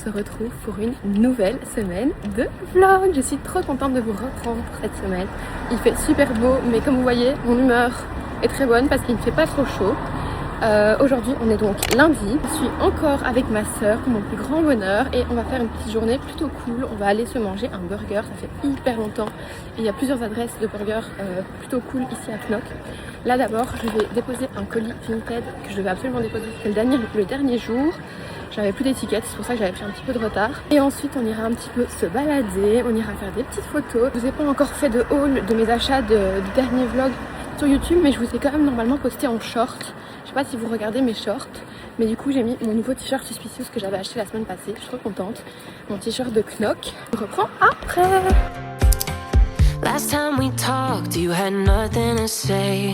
se retrouve pour une nouvelle semaine de vlog. Je suis trop contente de vous reprendre pour cette semaine. Il fait super beau, mais comme vous voyez, mon humeur est très bonne parce qu'il ne fait pas trop chaud. Aujourd'hui on est donc lundi, je suis encore avec ma soeur pour mon plus grand bonheur et on va faire une petite journée plutôt cool. On va aller se manger un burger, ça fait hyper longtemps et il y a plusieurs adresses de burgers plutôt cool ici à Knock. Là d'abord je vais déposer un colis Vinted que je devais absolument déposer, c'était le dernier jour. J'avais plus d'étiquette, c'est pour ça que j'avais pris un petit peu de retard. Et ensuite on ira un petit peu se balader, on ira faire des petites photos. Je vous ai pas encore fait de haul de mes achats du dernier vlog sur YouTube, mais je vous ai quand même normalement posté en short. Je sais pas si vous regardez mes shorts, mais du coup j'ai mis mon nouveau t-shirt Suspicious que j'avais acheté la semaine passée. Je suis trop contente. Mon t-shirt de Knock. Je reprends après. Last time we talked, you had nothing to say.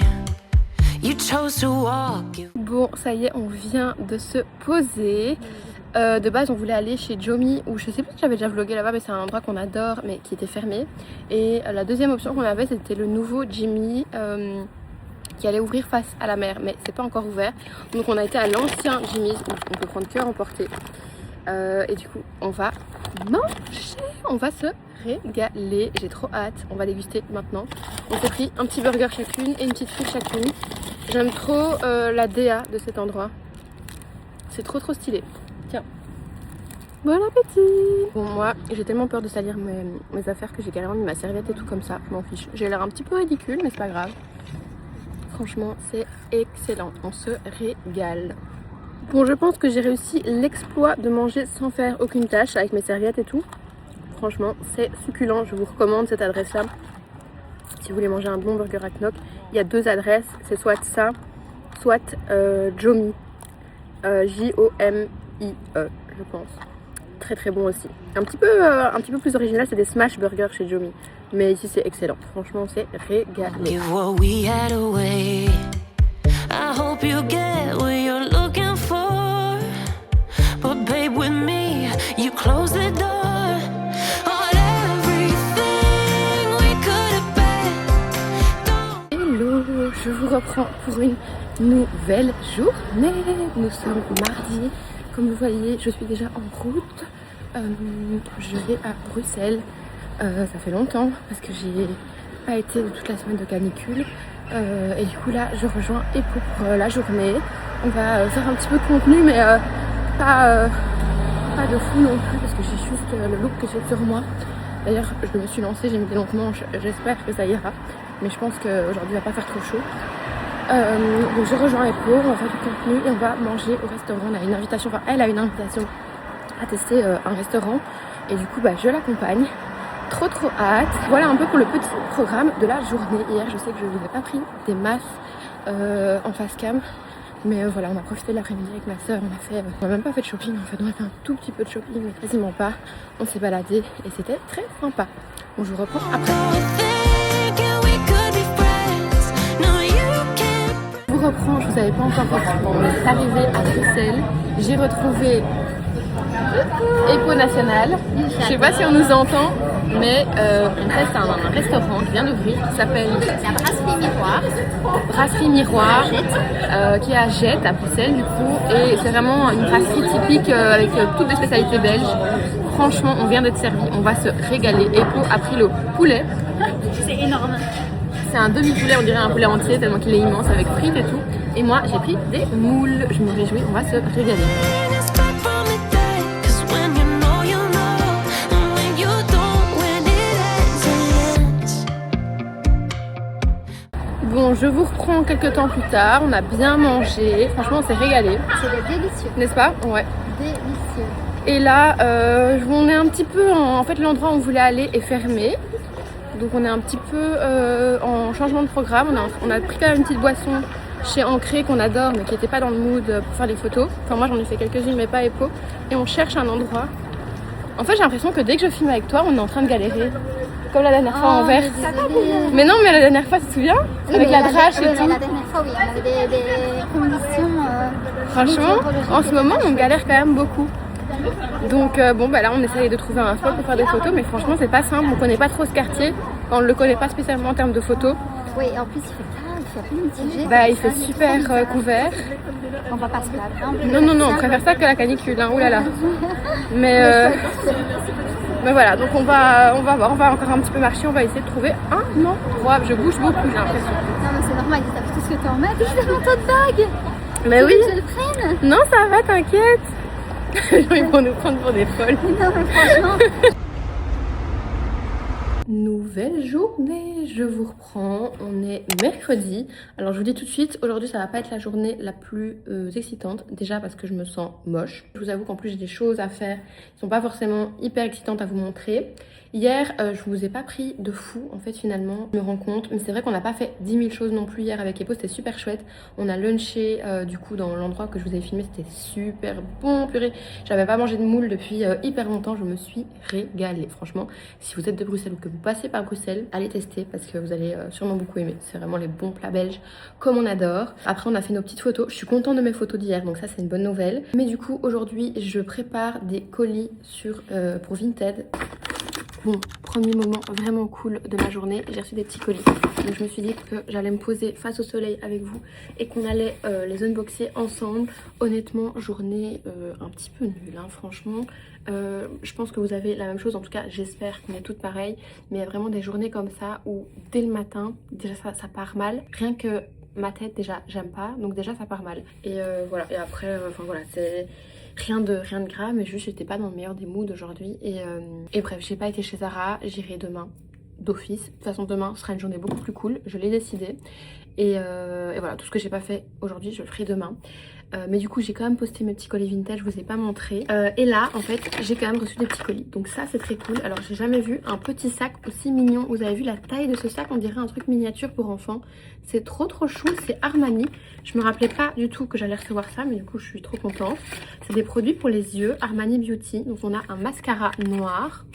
You chose to walk. Bon, ça y est, on vient de se poser. De base, on voulait aller chez Jomi, ou je sais pas si j'avais déjà vlogué là-bas, mais c'est un endroit qu'on adore, mais qui était fermé. Et la deuxième option qu'on avait, c'était le nouveau Jimmy. Qui allait ouvrir face à la mer, mais c'est pas encore ouvert. Donc on a été à l'ancien Jimmy's où on peut prendre que à emporter. Et du coup on va manger, on va se régaler. J'ai trop hâte, on va déguster maintenant. On s'est pris un petit burger chacune et une petite frite chacune. J'aime trop la DA de cet endroit. C'est trop stylé. Tiens. Bon appétit. Bon, moi j'ai tellement peur de salir mes affaires que j'ai carrément mis ma serviette et tout comme ça. Je m'en fiche. J'ai l'air un petit peu ridicule, mais c'est pas grave. Franchement, c'est excellent. On se régale. Bon, je pense que j'ai réussi l'exploit de manger sans faire aucune tâche avec mes serviettes et tout. Franchement, c'est succulent. Je vous recommande cette adresse-là. Si vous voulez manger un bon burger à Knock, il y a deux adresses. C'est soit ça, soit Jomi. J-O-M-I-E, je pense. Très bon aussi. Un petit peu plus original, c'est des smash burgers chez Jomi. Mais ici c'est excellent, franchement c'est régalé. Hello, je vous reprends pour une nouvelle journée. Nous sommes mardi, comme vous voyez je suis déjà en route. Je vais à Bruxelles. Ça fait longtemps parce que j'ai pas été toute la semaine de canicule et du coup là je rejoins Epo pour la journée. On va faire un petit peu de contenu mais pas de fou non plus parce que j'ai juste le look que j'ai sur moi. D'ailleurs je me suis lancée, j'ai mis des longs manches, j'espère que ça ira mais je pense qu'aujourd'hui il va pas faire trop chaud. Donc je rejoins Epo, on va faire du contenu et on va manger au restaurant. On a une invitation, enfin elle a une invitation à tester un restaurant et du coup bah, je l'accompagne. Trop hâte. Voilà un peu pour le petit programme de la journée. Hier je sais que je vous ai pas pris des masses en face cam, mais voilà, on a profité de l'après-midi avec ma soeur. On a même pas fait de shopping en fait, on a fait un tout petit peu de shopping mais quasiment pas. On s'est baladé et c'était très sympa. Bon, je vous reprends après. Je vous reprends, je vous avais pas encore repris. On est arrivé à Bruxelles, j'ai retrouvé Epo National. Je sais pas si on nous entend, mais on teste un restaurant qui vient d'ouvrir qui s'appelle la Brasserie Miroir. Brasserie Miroir, qui est à Jette, à Bruxelles du coup. Et c'est vraiment une brasserie typique avec toutes les spécialités belges. Franchement, on vient d'être servi, on va se régaler. Epo a pris le poulet. C'est énorme. C'est un demi-poulet, on dirait un poulet entier tellement qu'il est immense avec frites et tout. Et moi, j'ai pris des moules. Je me réjouis, on va se régaler. Bon, je vous reprends quelques temps plus tard, on a bien mangé, franchement on s'est régalé. C'est délicieux. N'est-ce pas? Ouais. Délicieux. Et là, on est un petit peu en fait l'endroit où on voulait aller est fermé. Donc on est un petit peu en changement de programme. On a pris quand même une petite boisson chez Ancré qu'on adore mais qui n'était pas dans le mood pour faire des photos. Enfin moi j'en ai fait quelques-unes mais pas Epo. Et on cherche un endroit. En fait j'ai l'impression que dès que je filme avec toi, on est en train de galérer. Comme la dernière fois en vert. Mais non, mais la dernière fois, tu te souviens? Oui, avec la drache et tout. La dernière fois, oui, on avait des conditions. Franchement, en ce moment, on galère quand même beaucoup. Donc, bon, bah là, on essaye de trouver un spot pour faire des photos, mais franchement, c'est pas simple. On connaît pas trop ce quartier. On le connaît pas spécialement en termes de photos. Oui, en plus, il fait calme, il fait un peu mitigé. Bah, il fait super couvert. On va pas se plaindre. Hein. Non, on préfère ça que la canicule, hein. Ouh là là. Mais voilà, donc on va voir, on va encore un petit peu marcher, on va essayer de trouver un endroit. Je bouge beaucoup, j'ai l'impression. Non, mais c'est normal, ils savent tout ce que tu en mets. Dis, devant ton bague. Mais oui. Je le prenne. Non, ça va, t'inquiète. Ils vont nous prendre pour des folles. Non, mais franchement. Nouvelle journée, je vous reprends, on est mercredi. Alors je vous dis tout de suite, aujourd'hui ça va pas être la journée la plus excitante. Déjà parce que je me sens moche. Je vous avoue qu'en plus j'ai des choses à faire qui sont pas forcément hyper excitantes à vous montrer. Hier, je vous ai pas pris de fou en fait finalement, je me rends compte. Mais c'est vrai qu'on n'a pas fait 10 000 choses non plus hier avec Epo, c'était super chouette. On a lunché du coup dans l'endroit que je vous ai filmé, c'était super bon, purée. J'avais pas mangé de moule depuis hyper longtemps, je me suis régalée. Franchement, si vous êtes de Bruxelles ou que vous passez par Bruxelles, allez tester parce que vous allez sûrement beaucoup aimer. C'est vraiment les bons plats belges comme on adore. Après on a fait nos petites photos, je suis contente de mes photos d'hier donc ça c'est une bonne nouvelle. Mais du coup aujourd'hui je prépare des colis pour Vinted. Bon, premier moment vraiment cool de ma journée, j'ai reçu des petits colis. Donc je me suis dit que j'allais me poser face au soleil avec vous et qu'on allait les unboxer ensemble. Honnêtement, journée un petit peu nulle, hein, franchement. Je pense que vous avez la même chose, en tout cas j'espère qu'on est toutes pareilles. Mais il y a vraiment des journées comme ça où dès le matin, déjà ça part mal. Rien que ma tête déjà j'aime pas, donc déjà ça part mal. Et voilà, et après, enfin voilà, c'est... Rien de grave, mais juste j'étais pas dans le meilleur des moods aujourd'hui. Et bref, j'ai pas été chez Zara, j'irai demain d'office. De toute façon, demain sera une journée beaucoup plus cool, je l'ai décidé. Et voilà, tout ce que j'ai pas fait aujourd'hui, je le ferai demain. Mais du coup, j'ai quand même posté mes petits colis vintage, je vous ai pas montré. Et là, en fait, j'ai quand même reçu des petits colis. Donc ça, c'est très cool. Alors, j'ai jamais vu un petit sac aussi mignon. Vous avez vu la taille de ce sac? On dirait un truc miniature pour enfants. C'est trop chou, c'est Armani. Je me rappelais pas du tout que j'allais recevoir ça, mais du coup, je suis trop contente. C'est des produits pour les yeux, Armani Beauty. Donc, on a un mascara noir.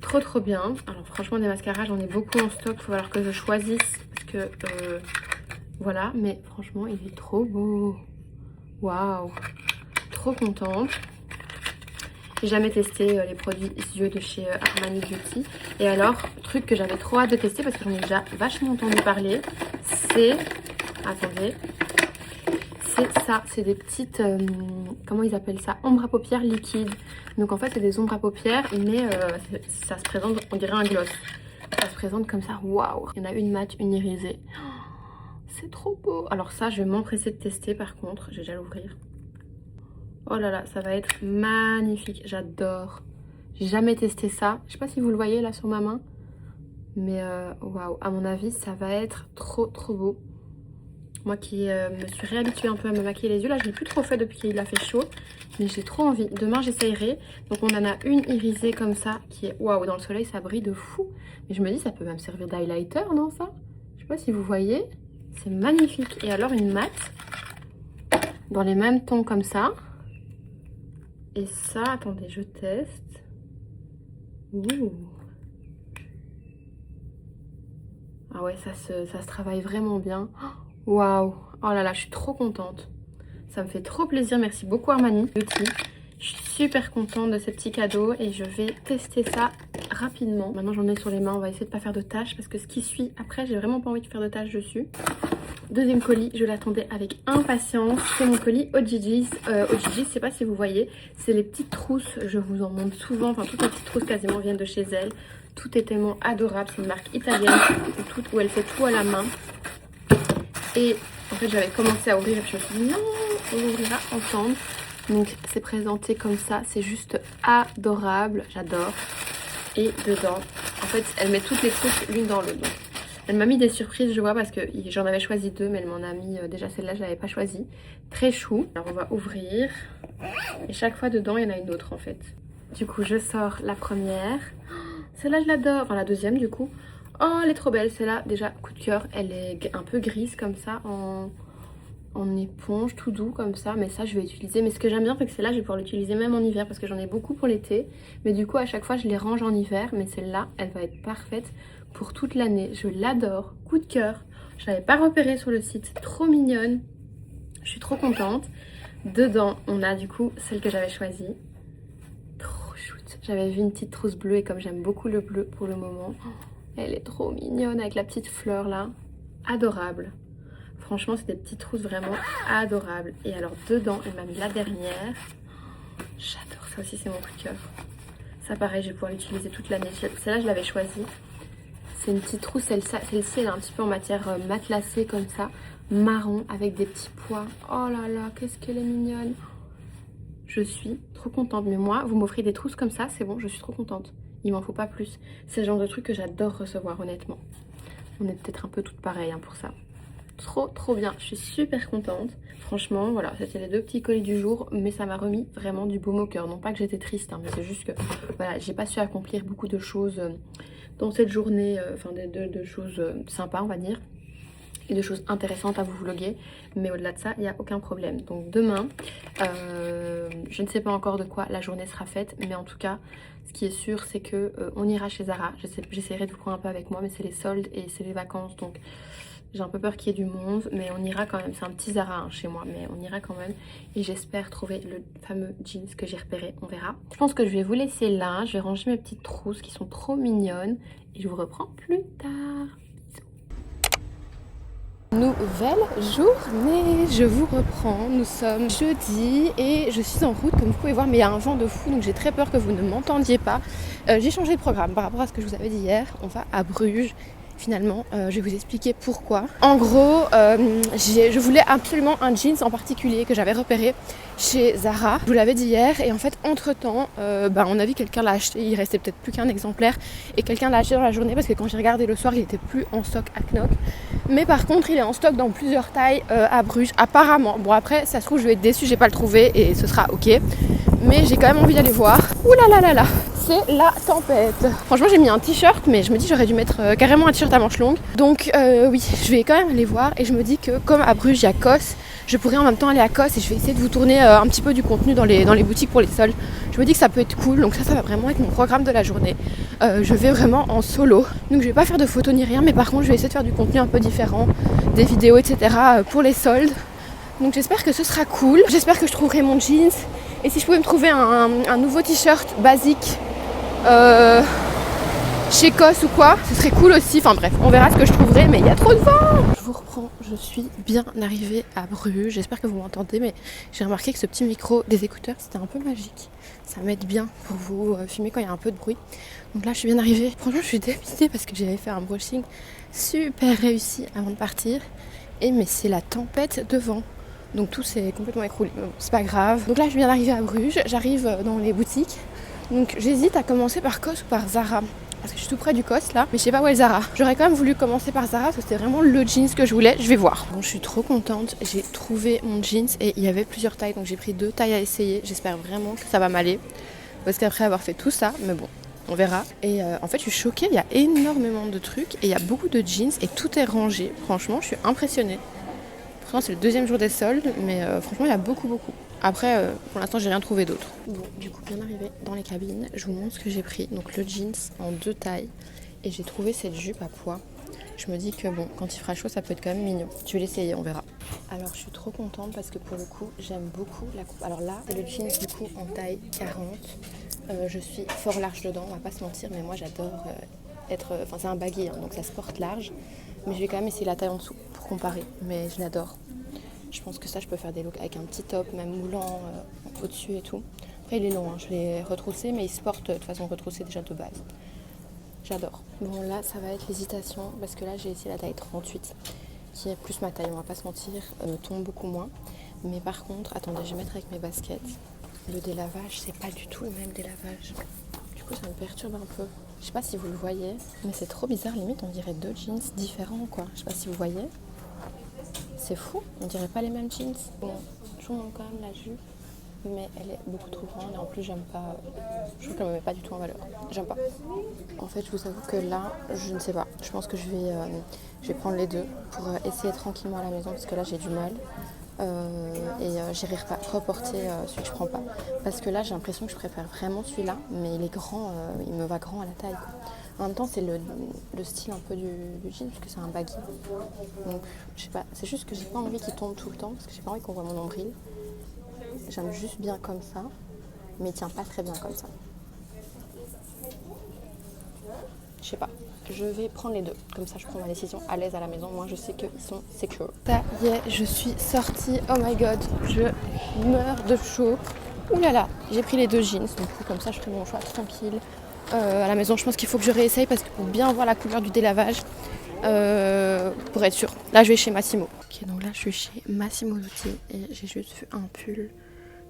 Trop bien. Alors, franchement, des mascaras, j'en ai beaucoup en stock. Il va falloir que je choisisse parce que... voilà, mais franchement, il est trop beau. Waouh, trop contente. J'ai jamais testé les produits yeux de chez Armani Beauty. Et alors, truc que j'avais trop hâte de tester parce que j'en ai déjà vachement entendu parler, c'est... Attendez. C'est ça, c'est des petites... comment ils appellent ça? Ombres à paupières liquides. Donc en fait, c'est des ombres à paupières, mais ça se présente, on dirait un gloss. Ça se présente comme ça, waouh. Il y en a une mat, une irisée. C'est trop beau. Alors ça, je vais m'empresser de tester par contre. Je vais déjà l'ouvrir. Oh là là, ça va être magnifique. J'adore. J'ai jamais testé ça. Je sais pas si vous le voyez là sur ma main. Mais waouh, à mon avis, ça va être trop beau. Moi qui me suis réhabituée un peu à me maquiller les yeux. Là, je l'ai plus trop fait depuis qu'il a fait chaud. Mais j'ai trop envie. Demain, j'essayerai. Donc, on en a une irisée comme ça qui est... Waouh, dans le soleil, ça brille de fou. Mais je me dis, ça peut même servir d'highlighter, non ça? Je sais pas si vous voyez. C'est magnifique. Et alors une mat dans les mêmes tons comme ça. Et ça, attendez, je teste. Ouh. Ah ouais, ça se travaille vraiment bien. Waouh. Oh là là, je suis trop contente. Ça me fait trop plaisir. Merci beaucoup Armani Beauty. Je suis super contente de ces petits cadeaux et je vais tester ça rapidement. Maintenant j'en ai sur les mains, on va essayer de pas faire de tâches parce que ce qui suit après, j'ai vraiment pas envie de faire de tâches dessus. Deuxième colis, je l'attendais avec impatience. C'est mon colis OGG's. OGG's, je sais pas si vous voyez, c'est les petites trousses. Je vous en montre souvent. Enfin, toutes les petites trousses quasiment viennent de chez elle. Tout est tellement adorable. C'est une marque italienne où elle fait tout à la main. Et en fait, j'avais commencé à ouvrir et puis je me suis dit non, on ouvrira ensemble. Donc, c'est présenté comme ça. C'est juste adorable. J'adore. Et dedans, en fait, elle met toutes les trousses l'une dans l'autre. Elle m'a mis des surprises, je vois, parce que j'en avais choisi deux, mais elle m'en a mis déjà celle-là, je l'avais pas choisie. Très chou. Alors on va ouvrir. Et chaque fois dedans, il y en a une autre en fait. Du coup, je sors la première. Celle-là, je l'adore. Enfin, la deuxième, du coup. Oh, elle est trop belle. Celle-là, déjà, coup de cœur. Elle est un peu grise comme ça, en éponge, tout doux comme ça. Mais ça, je vais utiliser. Mais ce que j'aime bien, c'est que celle-là, je vais pouvoir l'utiliser même en hiver, parce que j'en ai beaucoup pour l'été. Mais du coup, à chaque fois, je les range en hiver. Mais celle-là, elle va être parfaite pour toute l'année. Je l'adore. Coup de cœur. Je l'avais pas repéré sur le site. Trop mignonne. Je suis trop contente. Dedans, on a du coup celle que j'avais choisie. Trop chouette. J'avais vu une petite trousse bleue et comme j'aime beaucoup le bleu pour le moment, elle est trop mignonne avec la petite fleur là. adorables. Franchement, c'est des petites trousses vraiment adorables. Et alors dedans, il m'a mis la dernière. J'adore ça aussi, c'est mon coup de cœur. Ça pareil, je vais pouvoir l'utiliser toute l'année. Celle-là, je l'avais choisie. C'est une petite trousse, celle-ci elle est un petit peu en matière matelassée comme ça, marron avec des petits pois. Oh là là, qu'est-ce qu'elle est mignonne. Je suis trop contente. Mais moi, vous m'offrez des trousses comme ça, c'est bon, je suis trop contente. Il m'en faut pas plus. C'est le genre de truc que j'adore recevoir, honnêtement. On est peut-être un peu toutes pareilles pour ça. Trop bien, je suis super contente. Franchement, voilà, c'était les 2 petits colis du jour, mais ça m'a remis vraiment du baume au cœur. Non pas que j'étais triste, mais c'est juste que voilà, j'ai pas su accomplir beaucoup de choses dans cette journée, enfin de choses sympas on va dire, et de choses intéressantes à vous vlogger, mais au-delà de ça, il n'y a aucun problème. Donc demain, je ne sais pas encore de quoi la journée sera faite, mais en tout cas, ce qui est sûr, c'est que on ira chez Zara. J'essaierai de vous prendre un peu avec moi, mais c'est les soldes et c'est les vacances, donc j'ai un peu peur qu'il y ait du monde, mais on ira quand même. C'est un petit Zara chez moi, mais on ira quand même. Et j'espère trouver le fameux jeans que j'ai repéré, on verra. Je pense que je vais vous laisser là, je vais ranger mes petites trousses qui sont trop mignonnes. Et je vous reprends plus tard. Nouvelle journée, je vous reprends, nous sommes jeudi et je suis en route comme vous pouvez voir, mais il y a un vent de fou donc j'ai très peur que vous ne m'entendiez pas. J'ai changé de programme par rapport à ce que je vous avais dit hier, on va à Bruges. Finalement, je vais vous expliquer pourquoi. En gros, je voulais absolument un jeans en particulier que j'avais repéré chez Zara. Je vous l'avais dit hier et en fait entre temps, on a vu quelqu'un l'a acheté, il restait peut-être plus qu'un exemplaire et quelqu'un l'a acheté dans la journée parce que quand j'ai regardé le soir, il était plus en stock à Knock. Mais par contre, il est en stock dans plusieurs tailles à Bruges, apparemment. Bon après, ça se trouve, je vais être déçue, j'ai pas le trouvé et ce sera ok. Mais j'ai quand même envie d'aller voir. Ouh là là là là, c'est la tempête. Franchement, j'ai mis un t-shirt, mais je me dis j'aurais dû mettre carrément un t-shirt à manches longues. Donc oui, je vais quand même aller voir et je me dis que comme à Bruges, il y a Kos, je pourrais en même temps aller à Kos et je vais essayer de vous tourner un petit peu du contenu dans les boutiques pour les soldes. Je me dis que ça peut être cool, donc ça va vraiment être mon programme de la journée. Je vais vraiment en solo, donc je vais pas faire de photos ni rien, mais par contre je vais essayer de faire du contenu un peu différent, des vidéos etc. Pour les soldes. Donc j'espère que ce sera cool, j'espère que je trouverai mon jeans. Et si je pouvais me trouver un nouveau t-shirt basique chez Kos ou quoi, ce serait cool aussi. Enfin bref, on verra ce que je trouverai, mais il y a trop de vent. Je vous reprends, je suis bien arrivée à Bruges. J'espère que vous m'entendez, mais j'ai remarqué que ce petit micro des écouteurs, c'était un peu magique. Ça m'aide bien pour vous filmer quand il y a un peu de bruit. Donc là, je suis bien arrivée. Franchement, je suis dépitée parce que j'avais fait un brushing super réussi avant de partir. Mais c'est la tempête de vent. Donc tout s'est complètement écroulé, c'est pas grave. Donc là je viens d'arriver à Bruges, j'arrive dans les boutiques. Donc j'hésite à commencer par Kos ou par Zara. Parce que je suis tout près du Kos là, mais je sais pas où est le Zara. J'aurais quand même voulu commencer par Zara parce que c'était vraiment le jeans que je voulais, je vais voir. Bon, je suis trop contente, j'ai trouvé mon jeans et il y avait plusieurs tailles. Donc j'ai pris 2 tailles à essayer, j'espère vraiment que ça va m'aller. Parce qu'après avoir fait tout ça, mais bon, on verra. Et en fait je suis choquée, il y a énormément de trucs et il y a beaucoup de jeans et tout est rangé. Franchement je suis impressionnée. C'est le 2e jour des soldes, mais franchement il y a beaucoup. Après pour l'instant j'ai rien trouvé d'autre. Bon, du coup bien arrivé dans les cabines, je vous montre ce que j'ai pris. Donc le jeans en 2 tailles et j'ai trouvé cette jupe à pois. Je me dis que bon, quand il fera chaud ça peut être quand même mignon. Je vais l'essayer, on verra. Alors je suis trop contente parce que pour le coup j'aime beaucoup la coupe. Alors là c'est le jeans du coup en taille 40. Je suis fort large dedans, on va pas se mentir, mais moi j'adore enfin c'est un baggy donc ça se porte large. Mais je vais quand même essayer la taille en dessous pour comparer, mais je l'adore. Je pense que ça je peux faire des looks avec un petit top, même moulant au-dessus et tout. Après il est long, je l'ai retroussé, mais il se porte de toute façon retroussé déjà de base. J'adore. Bon là ça va être l'hésitation, parce que là j'ai essayé la taille 38, qui est plus ma taille, on va pas se mentir, tombe beaucoup moins. Mais par contre, attendez, je vais mettre avec mes baskets. Le délavage, c'est pas du tout le même délavage. Du coup ça me perturbe un peu. Je sais pas si vous le voyez, mais c'est trop bizarre, limite on dirait 2 jeans différents quoi. Je sais pas si vous voyez. C'est fou, on dirait pas les mêmes jeans. Bon, je vous montre quand même la jupe, mais elle est beaucoup trop grande et en plus j'aime pas. Je trouve qu'elle me met pas du tout en valeur. J'aime pas. En fait, je vous avoue que là, je ne sais pas. Je pense que je vais prendre les 2 pour essayer tranquillement à la maison parce que là j'ai du mal. J'irai reporter celui que je prends pas. Parce que là j'ai l'impression que je préfère vraiment celui-là, mais il est grand, il me va grand à la taille quoi. En même temps c'est le style un peu du jean parce que c'est un baggy. Donc je sais pas, c'est juste que j'ai pas envie qu'il tombe tout le temps parce que j'ai pas envie qu'on voit mon nombril. J'aime juste bien comme ça, mais il tient pas très bien comme ça. Je sais pas. je vais prendre les deux. Comme ça, je prends ma décision à l'aise à la maison. Moi, je sais qu'ils sont secure. Ça y est, je suis sortie. Oh my god, je meurs de chaud. Ouh là là, j'ai pris les deux jeans. Du coup, comme ça, je ferai mon choix tranquille. À la maison, je pense qu'il faut que je réessaye parce que pour bien voir la couleur du délavage, pour être sûr. Là, je vais chez Massimo. Ok, donc là, je suis chez Massimo Dutti et j'ai juste vu un pull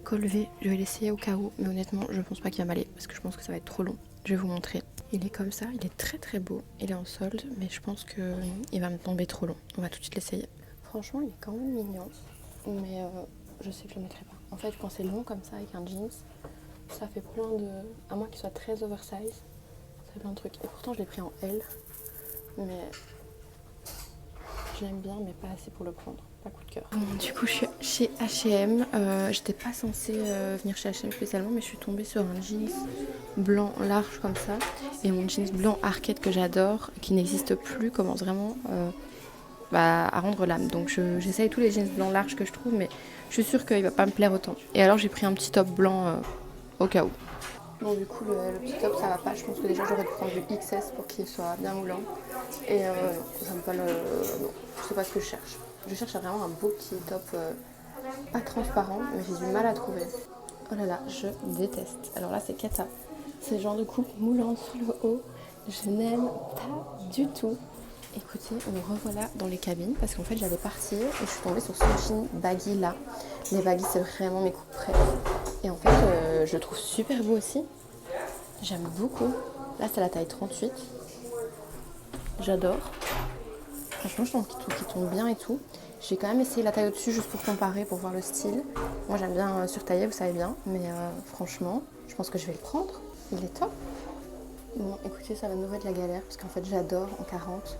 col V. Je vais l'essayer au cas où, mais honnêtement, je pense pas qu'il va m'aller parce que je pense que ça va être trop long. Je vais vous montrer. Il est comme ça, il est très très beau. Il est en solde, mais je pense qu'il va me tomber trop long. On va tout de suite l'essayer. Franchement, il est quand même mignon, mais je sais que je le mettrai pas. En fait, quand c'est long comme ça avec un jeans, ça fait plein de... À moins qu'il soit très oversize, ça fait plein de trucs. Et pourtant, je l'ai pris en L, mais je l'aime bien, mais pas assez pour le prendre. Pas coup de cœur. Bon, du coup, je suis chez H&M. J'étais pas censée venir chez H&M spécialement, mais je suis tombée sur un jeans blanc large comme ça. Et mon jeans blanc arcade que j'adore, qui n'existe plus, commence vraiment à rendre l'âme. Donc j'essaye tous les jeans blancs larges que je trouve, mais je suis sûre qu'il va pas me plaire autant. Et alors, j'ai pris un petit top blanc au cas où. Bon, du coup, le petit top, ça va pas. Je pense que déjà, j'aurais dû prendre du XS pour qu'il soit bien moulant. Et ça me pas le... Non, je sais pas ce que je cherche. Je cherche vraiment un beau petit top pas transparent, mais j'ai du mal à trouver. Oh là là, je déteste. Alors là, c'est cata. C'est le genre de coupe moulante sur le haut. Je n'aime pas du tout. Écoutez, me revoilà dans les cabines parce qu'en fait, j'allais partir et je suis tombée sur ce jean baggy là. Les baggy, c'est vraiment mes coupes près. Et en fait, je le trouve super beau aussi. J'aime beaucoup. Là, c'est la taille 38. J'adore. Franchement, je trouve qu'il tombe bien et tout. J'ai quand même essayé la taille au-dessus juste pour comparer, pour voir le style. Moi, j'aime bien surtailler, vous savez bien. Mais franchement, je pense que je vais le prendre. Il est top. Bon, écoutez, ça va nous être la galère parce qu'en fait, j'adore en 40.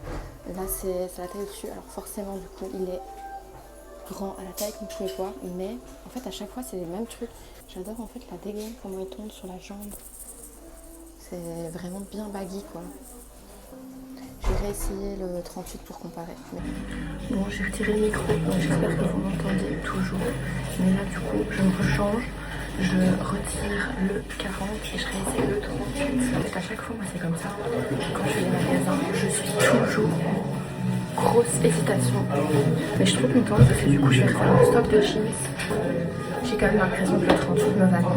Là, c'est la taille au-dessus. Alors forcément, du coup, il est grand à la taille que vous pouvez voir. Mais en fait, à chaque fois, c'est les mêmes trucs. J'adore en fait la dégaine, comment il tombe sur la jambe. C'est vraiment bien baggy, quoi. Je vais réessayer le 38 pour comparer. Mais... Bon, j'ai retiré le micro, donc j'espère que vous m'entendez toujours. Mais là, du coup, je me rechange. Je retire le 40 et je réessaye le 38. En fait, à chaque fois, moi, c'est comme ça. Quand je fais des magasins, je suis toujours en grosse hésitation. Mais je suis trop contente parce que du coup, je vais refaire mon stock de jeans. J'ai quand même l'impression que le 38 me va bien.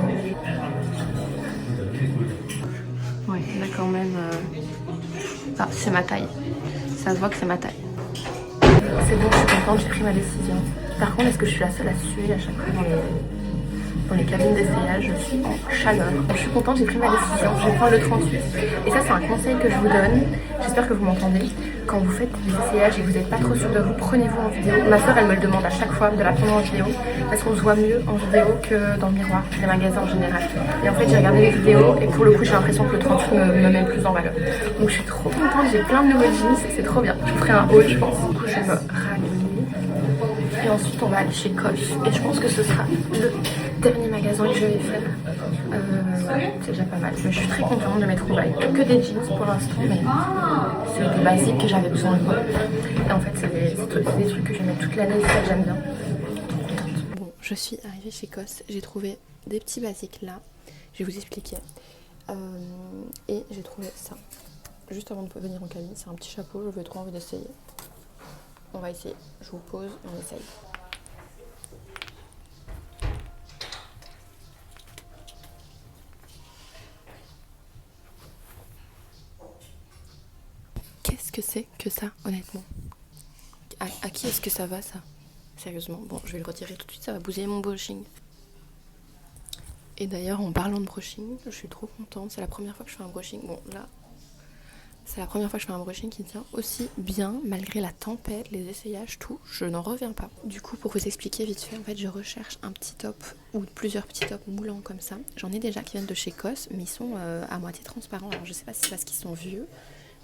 Ouais, là quand même... Ah, c'est ma taille. Ça se voit que c'est ma taille. C'est bon, je suis contente, j'ai pris ma décision. Par contre, est-ce que je suis la seule à suer à chaque fois dans les cabines d'essayage? Je suis en chaleur. Je suis contente, j'ai pris ma décision. Je vais prendre le 38. Et ça, c'est un conseil que je vous donne. J'espère que vous m'entendez. Quand vous faites des essayages et que vous n'êtes pas trop sûr de vous, prenez-vous en vidéo. Ma soeur, elle me le demande à chaque fois de la prendre en vidéo parce qu'on se voit mieux en vidéo que dans le miroir, les magasins en général. Et en fait, j'ai regardé les vidéos et pour le coup, j'ai l'impression que le 38 me met plus en valeur. Donc, je suis trop contente. J'ai plein de nouveaux jeans. C'est trop bien. Je vous ferai un haul, je pense. Du coup, je vais me rhabiller. Et ensuite, on va aller chez Coach. Et je pense que ce sera le dernier magasin que je vais faire. C'est déjà pas mal. Mais je suis très contente de mes trouvailles. Que des jeans pour l'instant, mais c'est des basiques que j'avais besoin de. Et en fait, c'est des trucs que je mets toute l'année, ça j'aime bien. Bon, je suis arrivée chez Cos. J'ai trouvé des petits basiques là. Je vais vous expliquer. Et j'ai trouvé ça. Juste avant de venir en cabine, c'est un petit chapeau. J'avais trop envie d'essayer. On va essayer. Je vous pose, on essaye. Qu'est-ce que c'est que ça, honnêtement? À qui est-ce que ça va, ça? Sérieusement. Bon, je vais le retirer tout de suite, ça va bousiller mon brushing. Et d'ailleurs, en parlant de brushing, je suis trop contente. C'est la première fois que je fais un brushing. Bon, là, c'est la première fois que je fais un brushing qui tient aussi bien, malgré la tempête, les essayages, tout. Je n'en reviens pas. Du coup, pour vous expliquer vite fait, en fait, je recherche un petit top ou plusieurs petits tops moulants comme ça. J'en ai déjà qui viennent de chez Cos, mais ils sont à moitié transparents. Alors, je sais pas si c'est parce qu'ils sont vieux.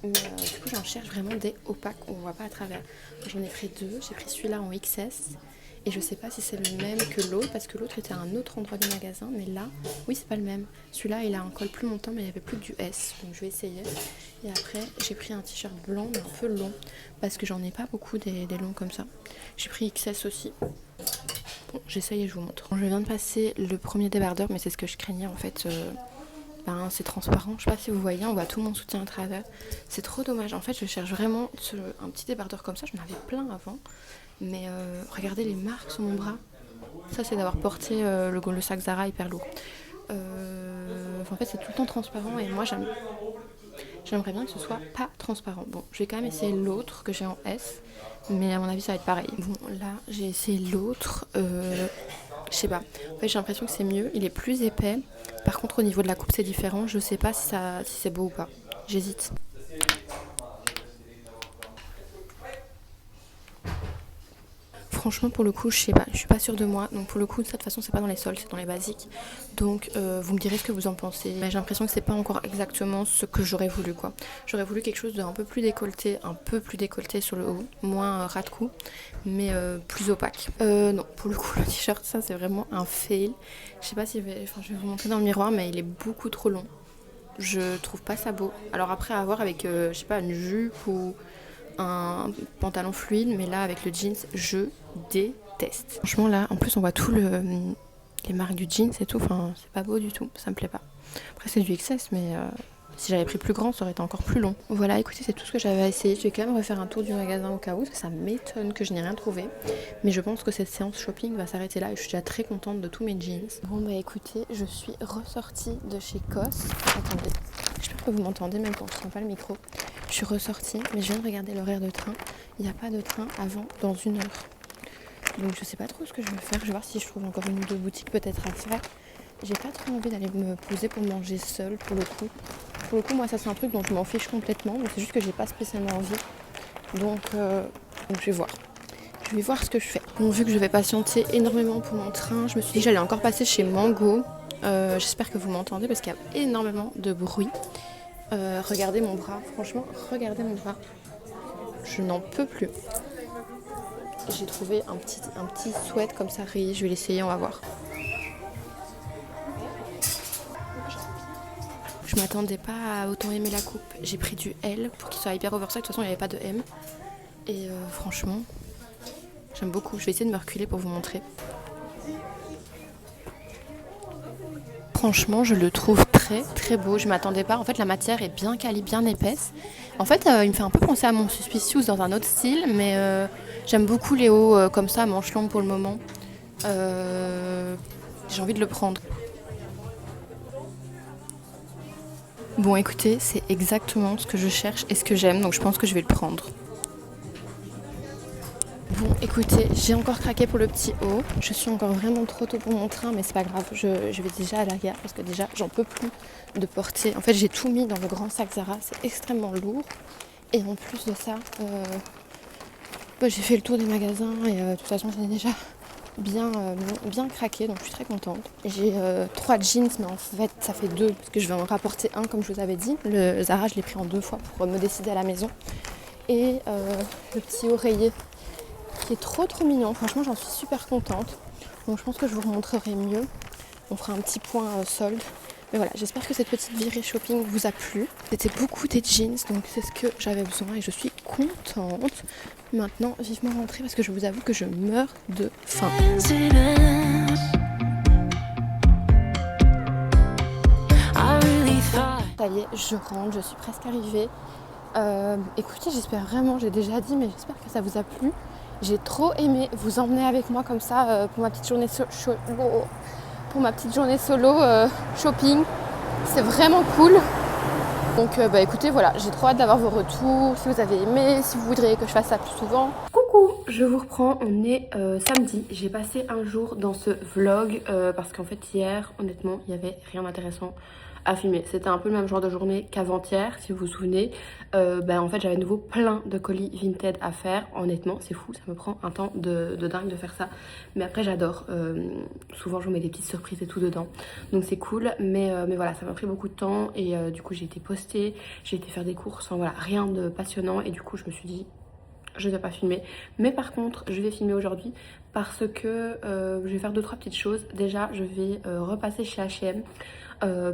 Mais du coup, j'en cherche vraiment des opaques où on voit pas à travers. J'en ai pris deux. J'ai pris celui-là en XS. Et je sais pas si c'est le même que l'autre, parce que l'autre était à un autre endroit du magasin. Mais là, oui, c'est pas le même. Celui-là, il a un col plus montant, mais il n'y avait plus que du S. Donc je vais essayer. Et après, j'ai pris un t-shirt blanc, mais un peu long. Parce que j'en ai pas beaucoup des longs comme ça. J'ai pris XS aussi. Bon, j'essaye et je vous montre. Je viens de passer le premier débardeur, mais c'est ce que je craignais en fait. ben c'est transparent. Je sais pas si vous voyez, on voit tout mon soutien à travers. C'est trop dommage. En fait, je cherche vraiment un petit débardeur comme ça. J'en avais plein avant. Mais regardez les marques sur mon bras. Ça, c'est d'avoir porté le sac Zara hyper lourd. En fait, c'est tout le temps transparent et moi, j'aimerais bien que ce soit pas transparent. Bon, je vais quand même essayer l'autre que j'ai en S, mais à mon avis, ça va être pareil. Bon, là, j'ai essayé l'autre. Je sais pas. En fait, j'ai l'impression que c'est mieux. Il est plus épais. Par contre, au niveau de la coupe, c'est différent. Je sais pas si c'est beau ou pas. J'hésite. Franchement, pour le coup, je sais pas, je suis pas sûre de moi. Donc pour le coup, de toute façon, c'est pas dans les soldes, c'est dans les basiques. Donc vous me direz ce que vous en pensez. Mais j'ai l'impression que c'est pas encore exactement ce que j'aurais voulu, quoi. J'aurais voulu quelque chose d'un peu plus décolleté, sur le haut, moins ras de cou, mais plus opaque. Non, pour le coup, le t-shirt, ça c'est vraiment un fail. Je sais pas si je vais vous montrer dans le miroir, mais il est beaucoup trop long. Je trouve pas ça beau. Alors après, à voir avec, je sais pas, une jupe ou un pantalon fluide, mais là avec le jeans je déteste. Franchement là en plus on voit tout les marques du jeans et tout, enfin c'est pas beau du tout, ça me plaît pas. Après c'est du XS mais si j'avais pris plus grand ça aurait été encore plus long. Voilà, écoutez, c'est tout ce que j'avais à essayer. Je vais quand même refaire un tour du magasin au cas où parce que ça m'étonne que je n'ai rien trouvé, mais je pense que cette séance shopping va s'arrêter là et je suis déjà très contente de tous mes jeans. Bon bah écoutez, je suis ressortie de chez COS. Attendez, j'espère que vous m'entendez même quand je tiens pas le micro. Je suis ressortie, mais je viens de regarder l'horaire de train. Il n'y a pas de train avant dans 1 heure. Donc je sais pas trop ce que je vais faire. Je vais voir si je trouve encore 1 ou 2 boutiques peut-être à faire. J'ai pas trop envie d'aller me poser pour manger seule pour le coup. Pour le coup, moi ça c'est un truc dont je m'en fiche complètement. Mais c'est juste que j'ai pas spécialement envie. Donc je vais voir. Je vais voir ce que je fais. Bon, vu que je vais patienter énormément pour mon train, je me suis dit que j'allais encore passer chez Mango. J'espère que vous m'entendez parce qu'il y a énormément de bruit. Regardez mon bras, franchement, regardez mon bras. Je n'en peux plus. J'ai trouvé un petit sweat comme ça rayé. Je vais l'essayer, on va voir. Je m'attendais pas à autant aimer la coupe. J'ai pris du L pour qu'il soit hyper oversize. De toute façon, il n'y avait pas de M. Et franchement, j'aime beaucoup. Je vais essayer de me reculer pour vous montrer. Franchement, je le trouve très très beau. Je m'attendais pas. En fait, la matière est bien quali, bien épaisse. En fait, il me fait un peu penser à mon Suspicious dans un autre style, mais j'aime beaucoup les hauts comme ça, à manches longues pour le moment. J'ai envie de le prendre. Bon, écoutez, c'est exactement ce que je cherche et ce que j'aime, donc je pense que je vais le prendre. Bon, écoutez, j'ai encore craqué pour le petit haut. Je suis encore vraiment trop tôt pour mon train, mais c'est pas grave. Je vais déjà à la gare parce que déjà, j'en peux plus de porter. En fait, j'ai tout mis dans le grand sac Zara. C'est extrêmement lourd. Et en plus de ça, j'ai fait le tour des magasins et de toute façon, j'ai déjà bien craqué. Donc, je suis très contente. J'ai 3 jeans, mais en fait, ça fait 2 parce que je vais en rapporter un, comme je vous avais dit. Le Zara, je l'ai pris en 2 fois pour me décider à la maison. Et le petit oreiller qui est trop mignon, franchement j'en suis super contente. Donc je pense que je vous remontrerai mieux. On fera un petit point solde. Mais voilà, j'espère que cette petite virée shopping vous a plu. C'était beaucoup des jeans, donc c'est ce que j'avais besoin et je suis contente. Maintenant, vivement rentrer parce que je vous avoue que je meurs de faim. Ça y est, je rentre, je suis presque arrivée. Écoutez, j'espère vraiment, j'ai déjà dit, mais j'espère que ça vous a plu. J'ai trop aimé vous emmener avec moi comme ça pour ma petite journée solo shopping. C'est vraiment cool. Donc écoutez, voilà, j'ai trop hâte d'avoir vos retours, si vous avez aimé, si vous voudriez que je fasse ça plus souvent. Coucou, je vous reprends, on est samedi. J'ai passé un jour dans ce vlog parce qu'en fait hier, honnêtement, il n'y avait rien d'intéressant à filmer. C'était un peu le même genre de journée qu'avant-hier, si vous vous souvenez. En fait, j'avais de nouveau plein de colis Vinted à faire. Honnêtement, c'est fou, ça me prend un temps de dingue de faire ça. Mais après, j'adore. Souvent, je vous mets des petites surprises et tout dedans. Donc, c'est cool. Mais voilà, ça m'a pris beaucoup de temps. Et du coup, j'ai été poster, j'ai été faire des courses. Enfin, voilà, rien de passionnant. Et du coup, je me suis dit, je ne vais pas filmer. Mais par contre, je vais filmer aujourd'hui parce que je vais faire 2-3 petites choses. Déjà, je vais repasser chez H&M.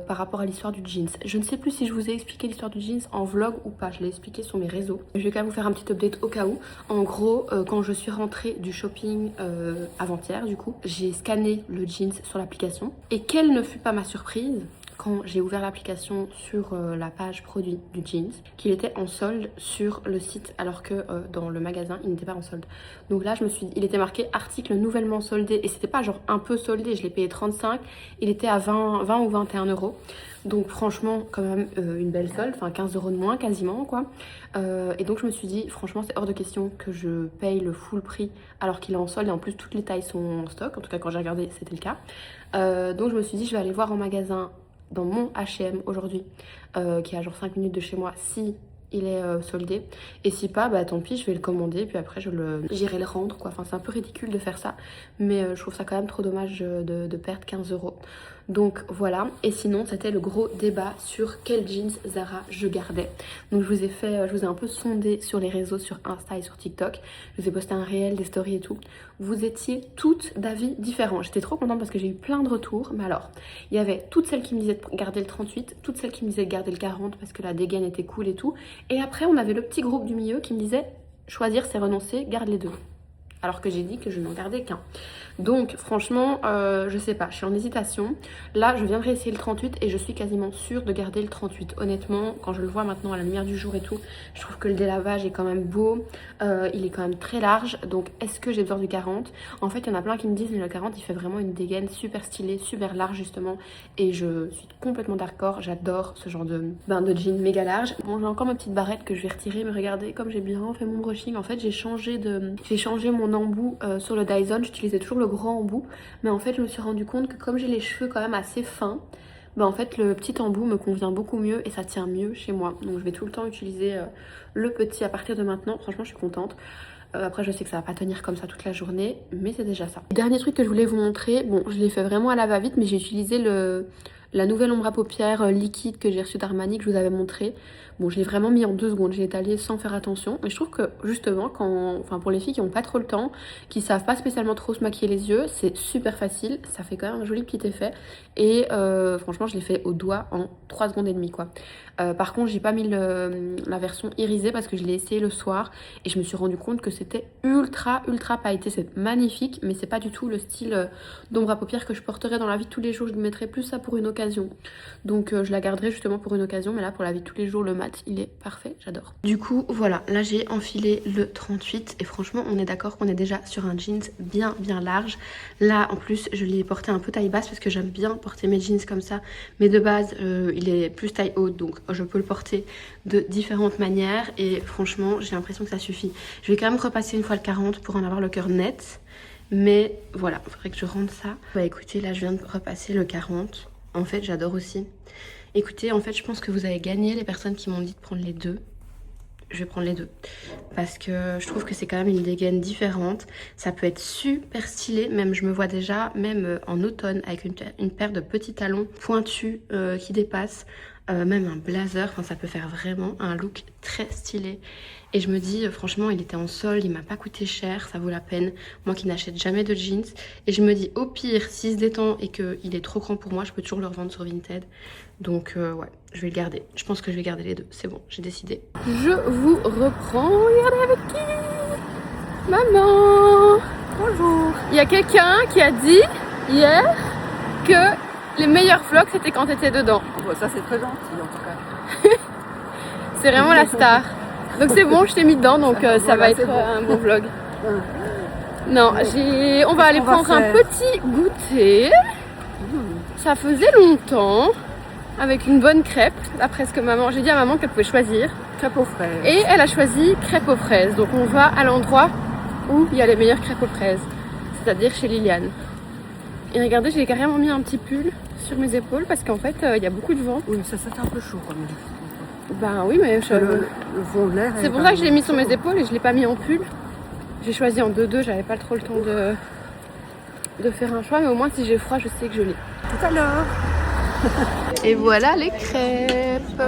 Par rapport à l'histoire du jeans. Je ne sais plus si je vous ai expliqué l'histoire du jeans en vlog ou pas, je l'ai expliqué sur mes réseaux. Je vais quand même vous faire un petit update au cas où. En gros, quand je suis rentrée du shopping avant-hier, du coup, j'ai scanné le jeans sur l'application. Et quelle ne fut pas ma surprise quand j'ai ouvert l'application sur la page produit du jeans qu'il était en solde sur le site alors que dans le magasin il n'était pas en solde. Donc là je me suis dit, il était marqué article nouvellement soldé et c'était pas genre un peu soldé, je l'ai payé 35, il était à 20 ou 21 euros. Donc franchement quand même une belle solde, enfin 15 euros de moins quasiment quoi. Et donc je me suis dit franchement c'est hors de question que je paye le full prix alors qu'il est en solde et en plus toutes les tailles sont en stock, en tout cas quand j'ai regardé c'était le cas. Donc je me suis dit je vais aller voir en magasin dans mon H&M aujourd'hui qui est à genre 5 minutes de chez moi si il est soldé, et si pas bah tant pis je vais le commander puis après j'irai le rendre quoi. Enfin c'est un peu ridicule de faire ça mais je trouve ça quand même trop dommage de perdre 15 euros. Donc voilà, et sinon c'était le gros débat sur quel jeans Zara je gardais. Donc je vous ai un peu sondé sur les réseaux, sur Insta et sur TikTok. Je vous ai posté un réel, des stories et tout. Vous étiez toutes d'avis différents. J'étais trop contente parce que j'ai eu plein de retours. Mais alors, il y avait toutes celles qui me disaient de garder le 38, toutes celles qui me disaient de garder le 40 parce que la dégaine était cool et tout. Et après on avait le petit groupe du milieu qui me disait choisir c'est renoncer, garde les deux. Alors que j'ai dit que je n'en gardais qu'un. Donc franchement, je sais pas, je suis en hésitation. Là, je viens de réessayer le 38 et je suis quasiment sûre de garder le 38. Honnêtement, quand je le vois maintenant à la lumière du jour et tout, je trouve que le délavage est quand même beau. Il est quand même très large. Donc est-ce que j'ai besoin du 40? En fait, il y en a plein qui me disent mais le 40, il fait vraiment une dégaine super stylée, super large justement. Et je suis complètement d'accord. J'adore ce genre de jean méga large. Bon, j'ai encore ma petite barrette que je vais retirer. Mais regardez comme j'ai bien fait mon brushing. En fait, j'ai changé mon embout sur le Dyson. J'utilisais toujours le grand embout, mais en fait je me suis rendu compte que comme j'ai les cheveux quand même assez fins, bah en fait le petit embout me convient beaucoup mieux et ça tient mieux chez moi. Donc je vais tout le temps utiliser le petit à partir de maintenant. Franchement je suis contente. Après je sais que ça va pas tenir comme ça toute la journée, mais c'est déjà ça. Dernier truc que je voulais vous montrer, bon je l'ai fait vraiment à la va-vite, mais j'ai utilisé la nouvelle ombre à paupières liquide que j'ai reçue d'Armani que je vous avais montré. Bon, je l'ai vraiment mis en 2 secondes, j'ai étalé sans faire attention. Mais je trouve que justement, pour les filles qui n'ont pas trop le temps, qui savent pas spécialement trop se maquiller les yeux, c'est super facile. Ça fait quand même un joli petit effet. Et franchement, je l'ai fait au doigt en 3 secondes et demie quoi. Par contre, j'ai pas mis la version irisée parce que je l'ai essayé le soir et je me suis rendu compte que c'était ultra pailleté. C'est magnifique, mais c'est pas du tout le style d'ombre à paupières que je porterai dans la vie de tous les jours. Je mettrais plus ça pour une occasion. Donc je la garderai justement pour une occasion, mais là pour la vie de tous les jours, le mat il est parfait, j'adore. Du coup voilà, là j'ai enfilé le 38 et franchement on est d'accord qu'on est déjà sur un jeans bien large. Là en plus je l'ai porté un peu taille basse parce que j'aime bien porter mes jeans comme ça, mais de base il est plus taille haute donc je peux le porter de différentes manières et franchement j'ai l'impression que ça suffit. Je vais quand même repasser une fois le 40 pour en avoir le cœur net, mais voilà, il faudrait que je rentre ça. Bah écoutez, là je viens de repasser le 40. En fait j'adore aussi. Écoutez, en fait, je pense que vous avez gagné les personnes qui m'ont dit de prendre les deux. Je vais prendre les deux. Parce que je trouve que c'est quand même une dégaine différente. Ça peut être super stylé. Même, je me vois déjà, même en automne, avec une paire de petits talons pointus qui dépassent. Même un blazer. Enfin, ça peut faire vraiment un look très stylé. Et je me dis, franchement, il était en solde, il m'a pas coûté cher, ça vaut la peine. Moi qui n'achète jamais de jeans. Et je me dis, au pire, s'il se détend et qu'il est trop grand pour moi, je peux toujours le revendre sur Vinted. Donc ouais, je vais le garder. Je pense que je vais garder les deux. C'est bon, j'ai décidé. Je vous reprends. Regardez avec qui? Maman. Bonjour. Il y a quelqu'un qui a dit hier que les meilleurs vlogs c'était quand t'étais dedans. Bon, ça c'est très gentil en tout cas. C'est vraiment la star. Donc c'est bon, je t'ai mis dedans, donc ça va être un bon vlog. Non, on va aller prendre un petit goûter. Ça faisait longtemps. Avec une bonne crêpe, d'après ce que maman... J'ai dit à maman qu'elle pouvait choisir. Crêpe aux fraises. Et elle a choisi crêpe aux fraises. Donc on va à l'endroit où il y a les meilleures crêpes aux fraises. C'est-à-dire chez Liliane. Et regardez, j'ai carrément mis un petit pull sur mes épaules parce qu'en fait, il y a beaucoup de vent. Oui, mais ça c'est un peu chaud quand même. Ben oui, mais... Le vent de l'air... C'est pour ça que je l'ai mis sur mes épaules et je l'ai pas mis en pull. J'ai choisi en 2-2, j'avais pas trop le temps de faire un choix. Mais au moins, si j'ai froid, je sais que je l'ai. Tout à l'heure. Et voilà les crêpes.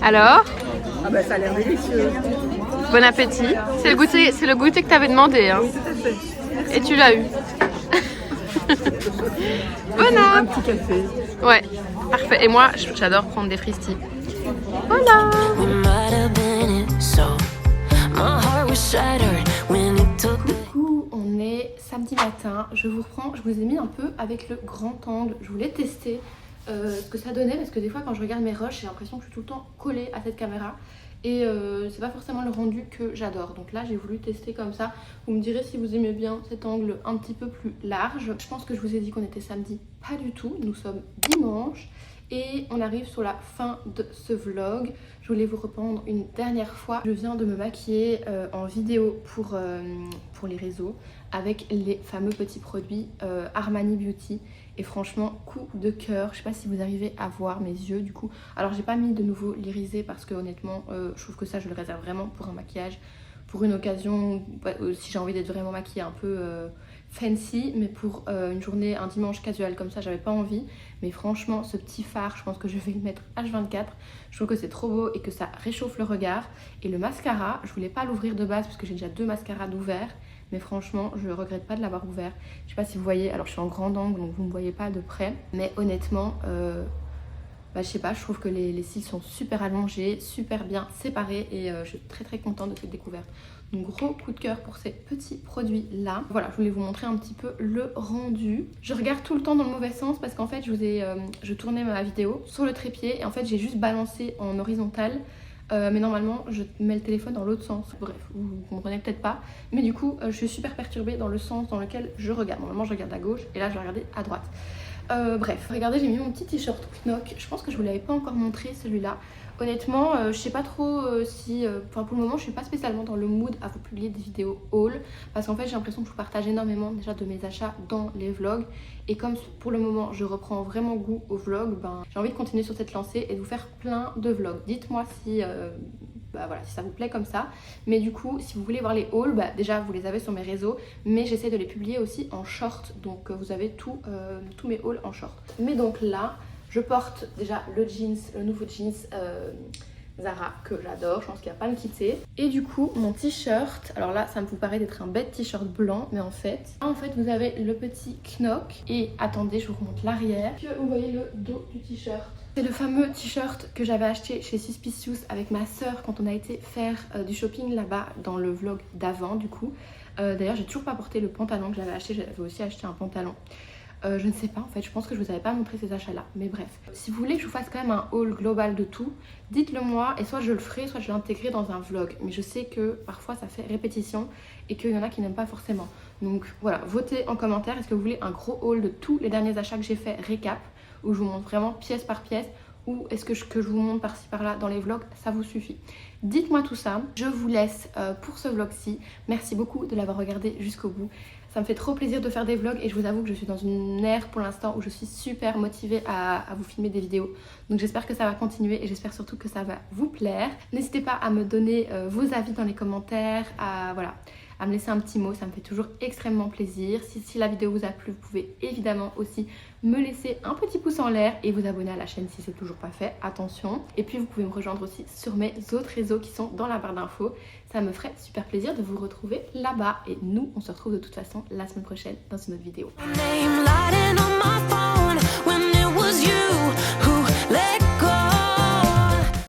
Alors? Ah bah ça a l'air délicieux. Bon appétit. C'est le goûter que t'avais demandé. Hein. Oui, tout à fait. Et tu l'as eu. Voilà. Un petit café. Ouais, parfait. Et moi, j'adore prendre des fristis. Voilà. We might have been it, so my heart was shattered when it took. Du coup, on est est samedi matin, je vous reprends, je vous ai mis un peu avec le grand angle, je voulais tester ce que ça donnait parce que des fois quand je regarde mes rushs j'ai l'impression que je suis tout le temps collée à cette caméra et c'est pas forcément le rendu que j'adore. Donc là j'ai voulu tester comme ça, vous me direz si vous aimez bien cet angle un petit peu plus large. Je pense que je vous ai dit qu'on était samedi, pas du tout, nous sommes dimanche. Et on arrive sur la fin de ce vlog. Je voulais vous répondre une dernière fois. Je viens de me maquiller en vidéo pour les réseaux avec les fameux petits produits Armani Beauty. Et franchement, coup de cœur. Je sais pas si vous arrivez à voir mes yeux du coup. Alors j'ai pas mis de nouveau l'irisé parce que honnêtement, je trouve que ça je le réserve vraiment pour un maquillage. Pour une occasion, si j'ai envie d'être vraiment maquillée un peu fancy, mais pour une journée, un dimanche casual comme ça, j'avais pas envie. Mais franchement, ce petit fard, je pense que je vais le mettre H24. Je trouve que c'est trop beau et que ça réchauffe le regard. Et le mascara, je voulais pas l'ouvrir de base parce que j'ai déjà 2 mascaras d'ouvert. Mais franchement, je regrette pas de l'avoir ouvert. Je sais pas si vous voyez, alors je suis en grand angle donc vous me voyez pas de près. Mais honnêtement, je sais pas, je trouve que les cils sont super allongés, super bien séparés et je suis très contente de cette découverte. Donc gros coup de cœur pour ces petits produits là. Voilà, je voulais vous montrer un petit peu le rendu. Je regarde tout le temps dans le mauvais sens parce qu'en fait je tournais ma vidéo sur le trépied et en fait j'ai juste balancé en horizontal. Mais normalement je mets le téléphone dans l'autre sens. Bref, vous comprenez peut-être pas. Mais du coup je suis super perturbée dans le sens dans lequel je regarde. Normalement je regarde à gauche et là je vais regarder à droite. Bref, regardez, j'ai mis mon petit t-shirt Knock. Je pense que je vous l'avais pas encore montré celui-là. Honnêtement, je sais pas trop si... pour le moment, je suis pas spécialement dans le mood à vous publier des vidéos haul. Parce qu'en fait, j'ai l'impression que je vous partage énormément déjà de mes achats dans les vlogs. Et comme pour le moment, je reprends vraiment goût aux vlogs, j'ai envie de continuer sur cette lancée et de vous faire plein de vlogs. Dites-moi si... voilà, si ça vous plaît comme ça. Mais du coup, si vous voulez voir les hauls, déjà vous les avez sur mes réseaux. Mais j'essaie de les publier aussi en short. Donc vous avez tous mes hauls en short. Mais donc là, je porte déjà le jeans, le nouveau jeans Zara que j'adore. Je pense qu'il va pas me quitter. Et du coup, mon t-shirt. Alors là, ça me vous paraît d'être un bête t-shirt blanc. Mais en fait, vous avez le petit knock. Et attendez, je vous remonte l'arrière. Vous voyez le dos du t-shirt. C'est le fameux t-shirt que j'avais acheté chez Suspicious avec ma soeur quand on a été faire du shopping là-bas dans le vlog d'avant du coup. D'ailleurs j'ai toujours pas porté le pantalon que j'avais acheté, j'avais aussi acheté un pantalon. Je ne sais pas en fait, je pense que je vous avais pas montré ces achats là, mais bref. Si vous voulez que je vous fasse quand même un haul global de tout, dites-le moi et soit je le ferai, soit je l'intégrerai dans un vlog. Mais je sais que parfois ça fait répétition et qu'il y en a qui n'aiment pas forcément. Donc voilà, votez en commentaire, est-ce que vous voulez un gros haul de tous les derniers achats que j'ai fait, récap, où je vous montre vraiment pièce par pièce, ou est-ce que je vous montre par-ci par-là dans les vlogs, ça vous suffit. Dites-moi tout ça, je vous laisse pour ce vlog-ci. Merci beaucoup de l'avoir regardé jusqu'au bout. Ça me fait trop plaisir de faire des vlogs et je vous avoue que je suis dans une ère pour l'instant où je suis super motivée à vous filmer des vidéos. Donc j'espère que ça va continuer et j'espère surtout que ça va vous plaire. N'hésitez pas à me donner vos avis dans les commentaires, à me laisser un petit mot, ça me fait toujours extrêmement plaisir. Si la vidéo vous a plu, vous pouvez évidemment aussi me laisser un petit pouce en l'air et vous abonner à la chaîne si c'est toujours pas fait, attention. Et puis vous pouvez me rejoindre aussi sur mes autres réseaux qui sont dans la barre d'infos. Ça me ferait super plaisir de vous retrouver là-bas. Et nous, on se retrouve de toute façon la semaine prochaine dans une autre vidéo. Name lighting on